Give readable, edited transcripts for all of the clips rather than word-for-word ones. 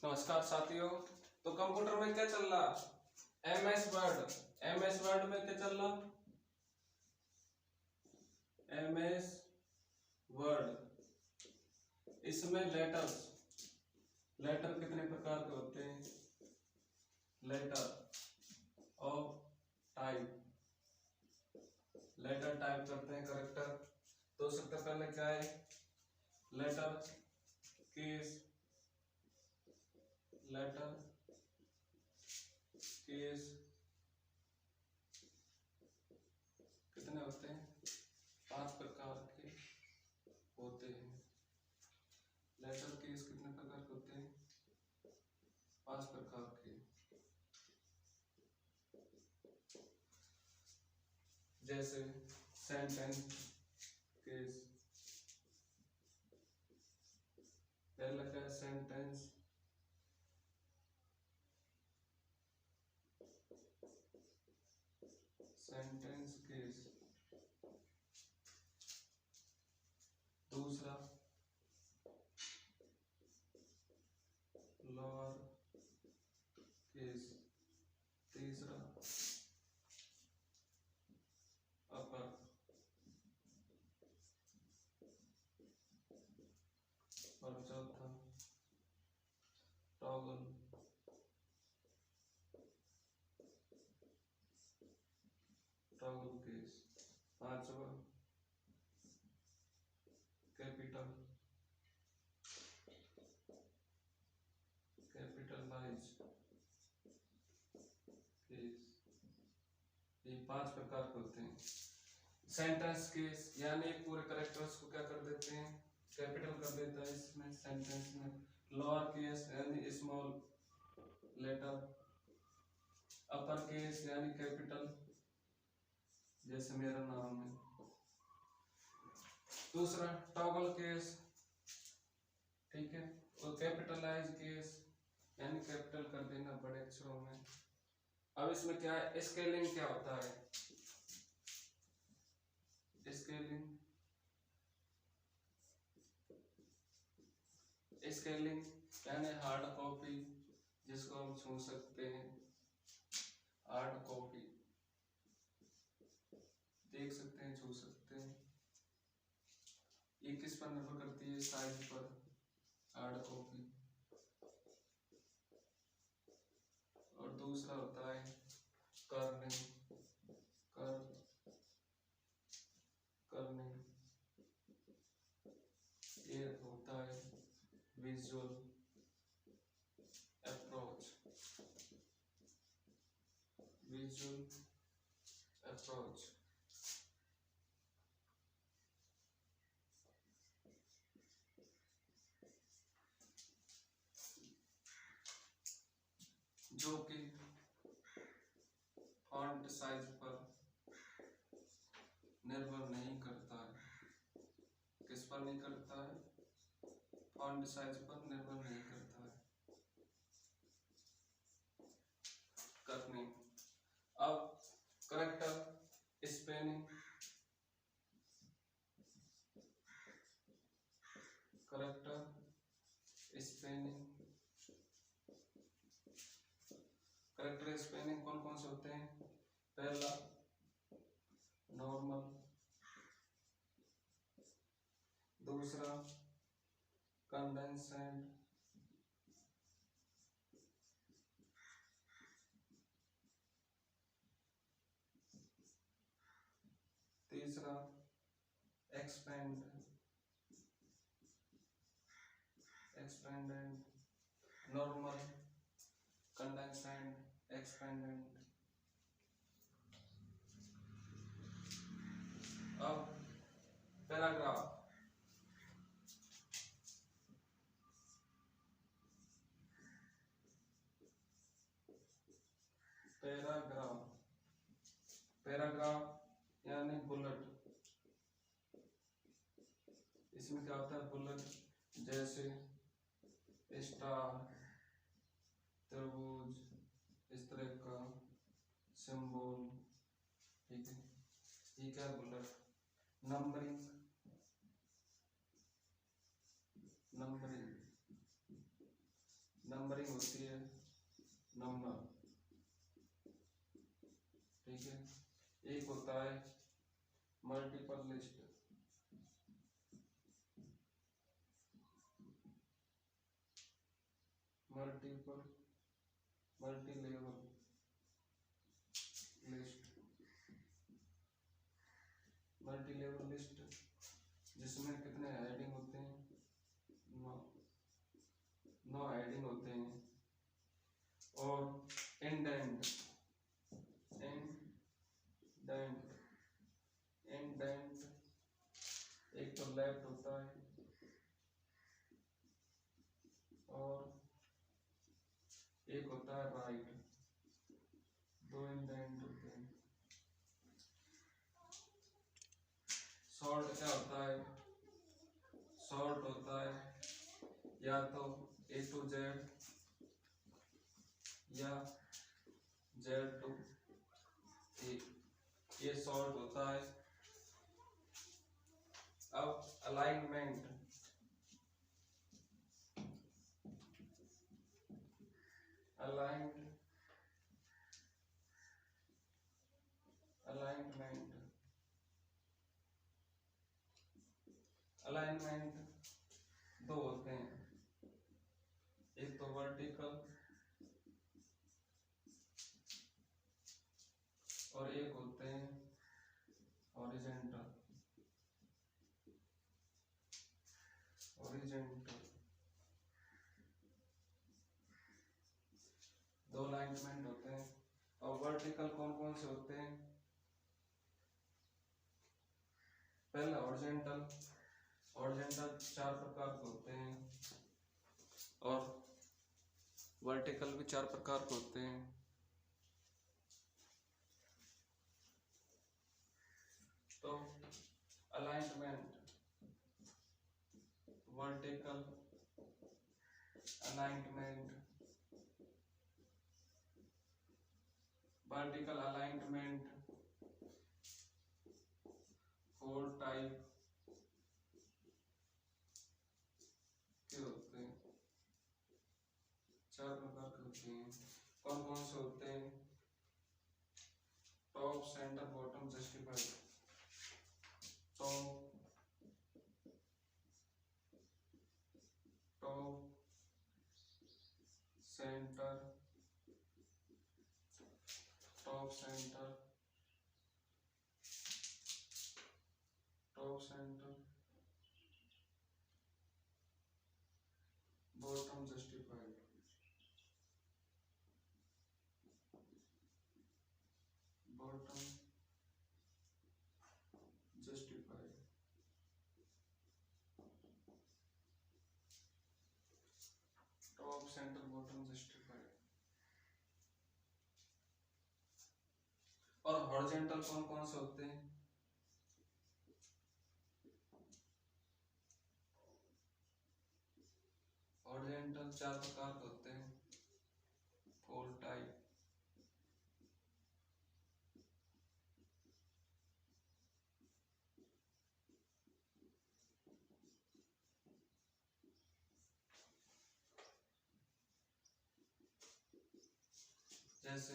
नमस्कार साथियों। तो कंप्यूटर में क्या चल रहा? MS word. एमएस वर्ड में क्या चल रहा? MS Word. इसमें लेटर्स, लेटर कितने प्रकार के होते हैं? Letter of type, letter type करते हैं करेक्टर। तो सबसे पहले क्या है? लेटर केस, लेटर केस कितने होते हैं? 5 प्रकार के होते हैं। लेटर केस कितने प्रकार के होते हैं? 5 प्रकार के। जैसे सेंटेंस केस, पहला क्या है? सेंटेंस। Sentence case. दूसरा लोअर केस। तीसरा अपर। और चौथा टॉगल। Toggle case. पांचवा कैपिटल, कैपिटलाइज केस। ये 5 प्रकार के होते हैं। सेंटेंस केस यानी पूरे कैरेक्टर्स को क्या कर देते हैं? कैपिटल कर देता है इसमें सेंटेंस में। लोअर केस यानी स्मॉल लेटर। अपर केस यानी कैपिटल, जैसे मेरा नाम है। दूसरा टॉगल केस, ठीक है। और कैपिटलाइज केस यानी कैपिटल कर देना बड़े अक्षरों में। अब इसमें क्या है? स्केलिंग क्या होता है? स्केलिंग, स्केलिंग यानी हार्ड कॉपी, जिसको हम छू सकते हैं। हार्ड कॉपी देख सकते हैं, छू सकते हैं। ये किस पर निर्भर करती है? साइज पर। Hard copy. और दूसरा होता है कर्निंग। कर्निंग ये होता है विजुअल अप्रोच। Visual approach. जो कि फॉन्ट साइज पर निर्भर नहीं करता है। किस पर नहीं करता है? फॉन्ट साइज पर निर्भर नहीं करता है। कर्निंग। अब character spelling, character spelling. Character spelling कौन कौन से होते हैं? पहला नॉर्मल, दूसरा कंडेंसेंट, तीसरा एक्सपेंड, एक्सपेंडेंट, नॉर्मल, कंडेंसेंट, एक्सपेंडेंट। अब पैराग्राफ। पैराग्राफ, पैराग्राफ यानी बुलेट। इसमें क्या होता है? बुलेट। जैसे स्टार, त्रिभुज, इस तरह का सिंबल, ठीक है। ये क्या? बुलेट। नंबरिंग, नंबरिंग, नंबरिंग होती है नंबर, ठीक है। एक होता है multiple list, multilevel list, multilevel list जिसमें कितने हेडिंग होते हैं, 9 हेडिंग होते हैं। और इंडेंट, इंडेंट एक तो लेफ्ट होता है और एक होता है राइट, 2 इंडेंट होते हैं। शॉर्ट क्या होता है, शॉर्ट होता है या तो A to Z या Z to A, ये शॉर्ट होता है। अब अलाइनमेंट, अलाइनमेंट दो होते हैं, एक तो वर्टिकल और एक होते हैं हॉरिजॉन्टल, दो अलाइनमेंट होते हैं। और वर्टिकल कौन कौन से होते हैं, पहला हॉरिजॉन्टल 4 प्रकार के होते हैं और वर्टिकल भी 4 प्रकार के होते हैं। तो alignment, vertical alignment, vertical alignment 4 type के होते हैं, 4 प्रकार के होते हैं। कौन कौन से होते हैं, top centre bottom justified, top centre, top centre bottom justified, bottom justified, top centre bottom justified. और हॉरिजॉन्टल कौन कौन से होते हैं, हॉरिजॉन्टल 4 प्रकार के होते हैं, 4 टाइप। जैसे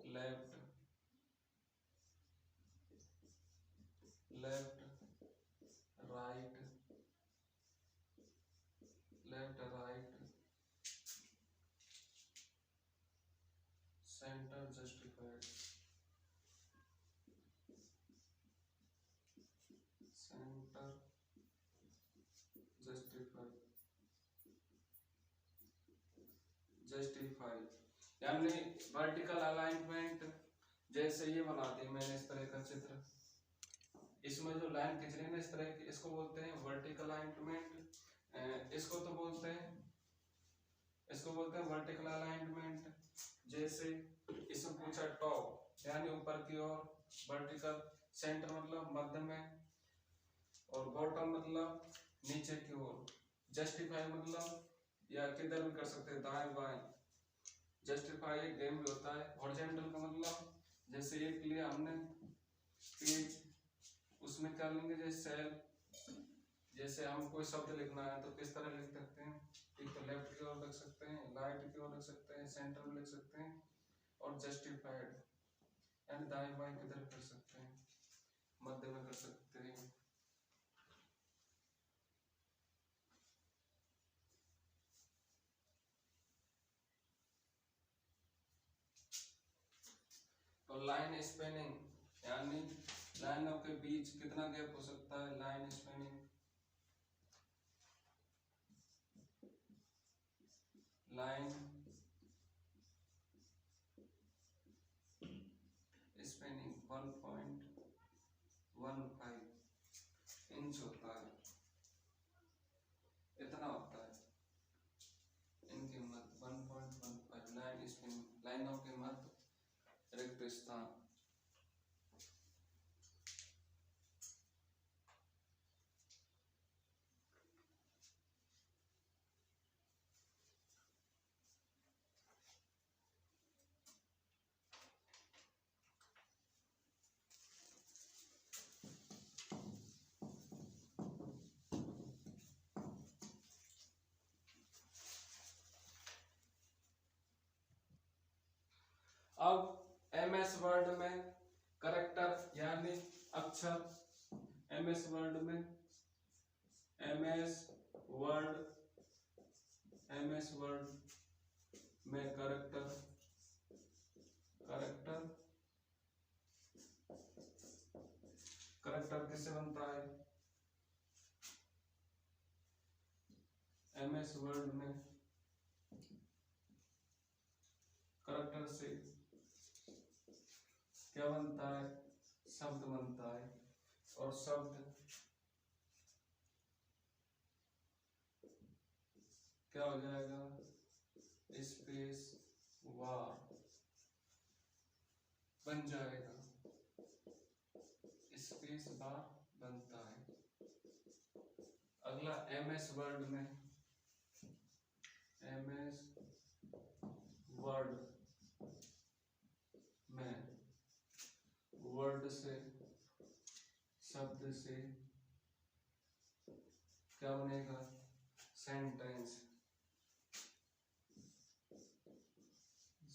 लेफ्ट राइट, सेंटर जस्टिफाइड, यानी वर्टिकल अलाइनमेंट जैसे ये बना दी मैंने इस तरह का चित्र, इसमें जो लाइन खींच रही है ना इस तरह की, इसको बोलते हैं वर्टिकल अलाइनमेंट। इसको बोलते हैं वर्टिकल अलाइनमेंट। जैसे इसमें पूछा टॉप यानी ऊपर की ओर, वर्टिकल सेंटर मतलब मध्य में, और बॉटम मतलब नीचे की ओर, जस्टिफाई मतलब या किधर भी कर सकते हैं, दाएं बाएं। जस्टिफाई एक गेम भी होता है। हॉरिजॉन्टल का मतलब जैसे एक लिया हमने पेज, उसमें क्या लेंगे, जैसे सेल, जैसे हम कोई शब्द लिखना है तो किस तरह लिख सकते हैं, एक तो लेफ्ट की ओर लिख सकते हैं, राइट की ओर लिख सकते हैं, सेंटर में लिख सकते हैं, और जस्टिफाइड यानी दाएं बाएं किधर कर सकते हैं, मध्य में कर सकते हैं। तो लाइन स्पेनिंग यानी लाइनों के बीच कितना गैप हो सकता है, line spacing, line spacing 1.15 inch होता है, इतना होता है इनके मध्य 1.15 लाइन स्पेनिंग, लाइनों के मध्य रिक्त स्थान। अब एमएस वर्ड में करेक्टर यानी अक्षर, एमएस वर्ड में एमएस वर्ड में करेक्टर, करेक्टर किससे बनता है, एमएस वर्ड में करेक्टर से क्या बनता है, शब्द बनता है, और शब्द क्या हो जाएगा, स्पेस बार बन जाएगा, स्पेस बार बनता है। अगला एमएस वर्ड में, एमएस वर्ड में वर्ड से, शब्द से क्या बनेगा, sentence,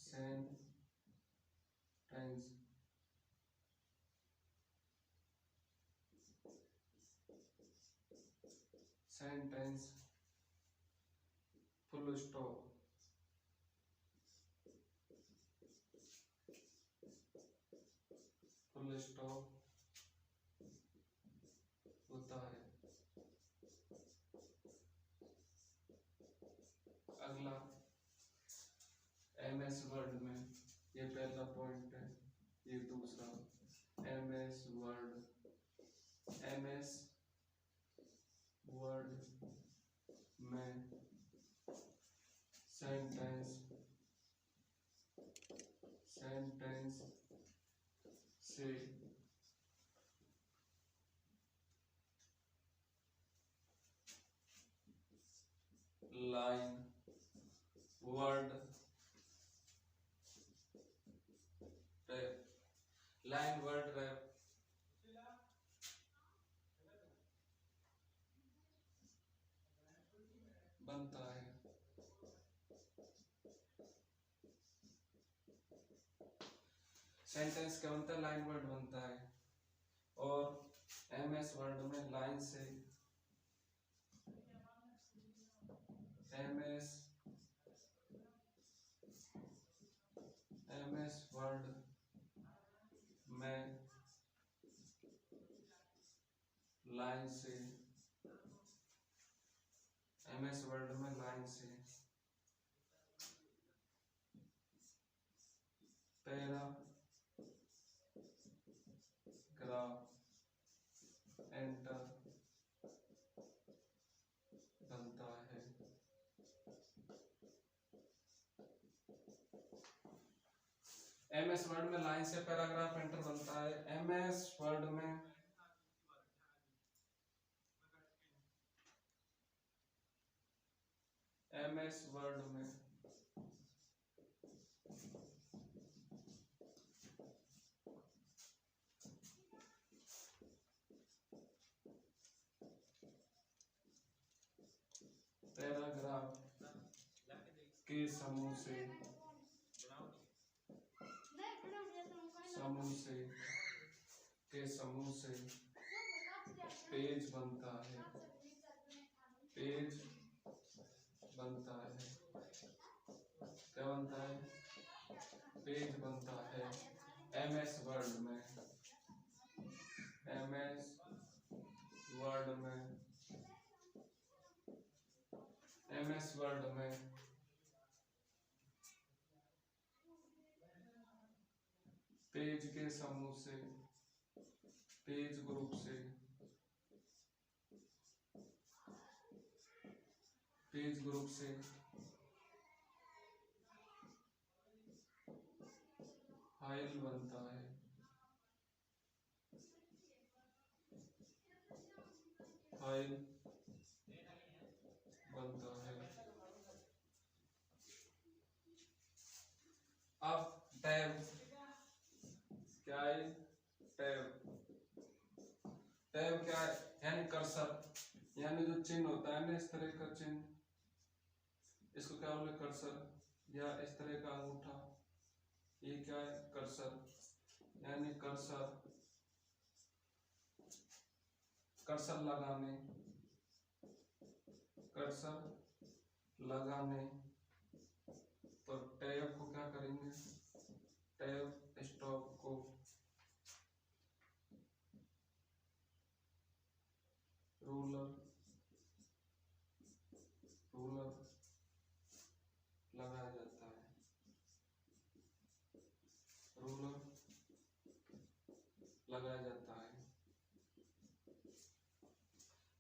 sentence, sentence full stop, full stop होता है। अगला एमएस वर्ड में, ये पहला पॉइंट है, ये दूसरा, एमएस वर्ड, एमएस वर्ड में सेंटेंस, सेंटेंस से line word rap, line word rap बनता है। सेंटेंस क्या बनता है, लाइन वर्ड बनता है, और एमएस वर्ड में लाइन से, एमएस वर्ड में लाइन से, एमएस वर्ड में लाइन से पैराग्राफ एंटर बनता है। एमएस वर्ड में लाइन से पैराग्राफ एंटर बनता है। एमएस वर्ड में पैराग्राफ के समूह से के समूह से पेज बनता है। पेज बनता है। क्या बनता है? पेज बनता है। MS वर्ड में MS वर्ड में MS वर्ड में पेज के समूह से, पेज ग्रुप से, पेज ग्रुप से फाइल बनता है। फाइल बनता है। अब टैब क्या है? टैब टैब क्या है? यानी कर्सर, यानी जो चिन्ह होता है ना, इस तरह का चिन्ह, इसको क्या बोले? कर्सर। या इस तरह का अंगूठा, ये क्या है? कर्सर। यानी कर्सर, कर्सर लगाने, कर्सर लगाने। तो टैब को क्या करेंगे? टैब स्टॉप को रूलर लगाया जाता है। रूलर लगाया जाता है।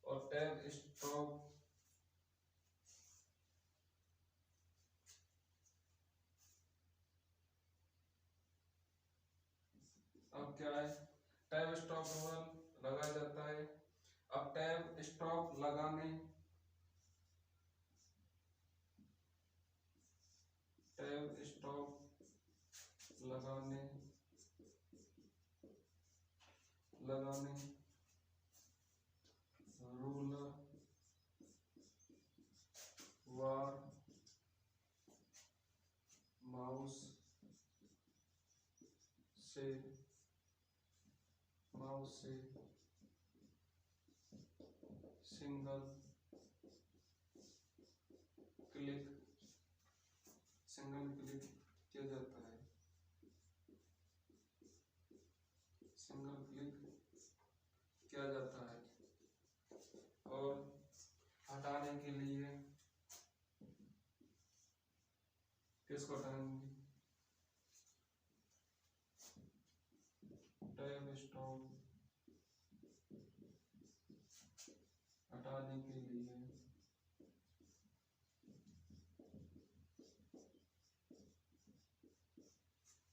और टैब स्टॉप अब क्या है? टैब स्टॉप रूलर लगाया जाता है। अब टैब स्टॉप लगाने, टैब स्टॉप लगाने रूलर वार माउस से सिंगल क्लिक किया जाता है। सिंगल क्लिक किया जाता है। और हटाने के लिए किसको हटाएंगे? टैब स्टॉप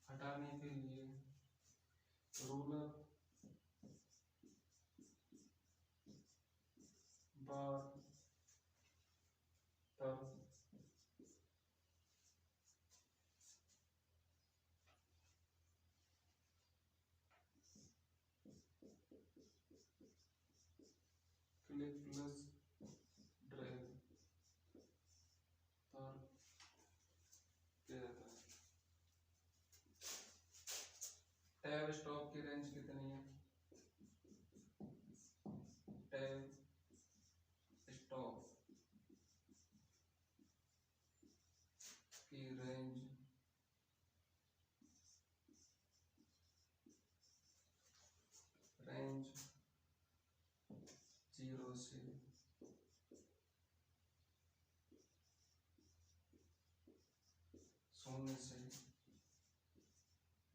हटाने के लिए रूलर बार पर क्लिक प्लस ड्रैग पर किया जाता है। टैब स्टॉप की रेंज कितनी है? टैब स्टॉप की रेंज 0 से 0 से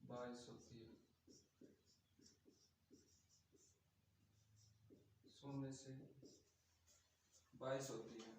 22 होती है। 0 से 22 होती है।